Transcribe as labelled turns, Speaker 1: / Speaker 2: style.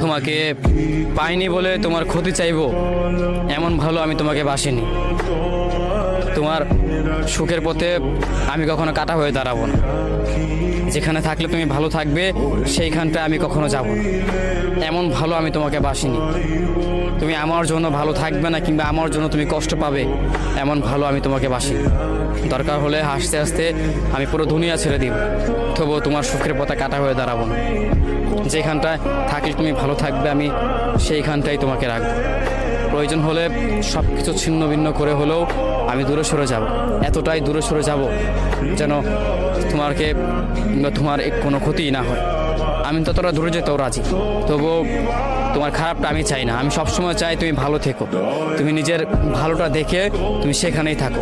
Speaker 1: তোমাকে পাইনি বলে তোমার ক্ষতি চাইবো এমন ভালো আমি তোমাকে বাসিনি। তোমার সুখের পথে আমি কখনো কাটা হয়ে দাঁড়াবো না। যেখানে থাকলে তুমি ভালো থাকবে সেইখানটায় আমি কখনো যাব না। এমন ভালো আমি তোমাকে বাসিনি। তুমি আমার জন্য ভালো থাকবে না কিংবা আমার জন্য তুমি কষ্ট পাবে এমন ভালো আমি তোমাকে বাসি। দরকার হলে হাসতে হাসতে আমি পুরো দুনিয়া ছেড়ে দিব, তবুও তোমার সুখের পথে কাটা হয়ে দাঁড়াবো না। যেখানটায় থাকলে তুমি ভালো থাকবে আমি সেইখানটাই তোমাকে রাখবো। প্রয়োজন হলে সব কিছু ছিন্ন ভিন্ন করে হলেও আমি দূরে সরে যাব, এতটাই দূরে সরে যাব যেন তোমাকে তোমার কোনো ক্ষতিই না হয়। আমি ততটা দূরে যেতেও রাজি, তবুও তোমার খারাপটা আমি চাই না। আমি সবসময় চাই তুমি ভালো থেকো, তুমি নিজের ভালোটা দেখে তুমি সেখানেই থাকো।